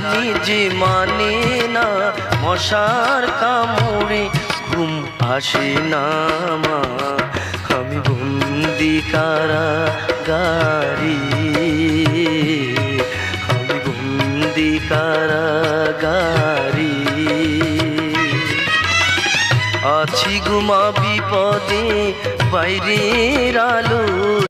নিজে মানে না মশার কামড়ে ঘুম আসে না মা আমি বন্দি কারাগারে আমি বন্দি কারাগারে আছি গুমা বিপদে বাইরের আলো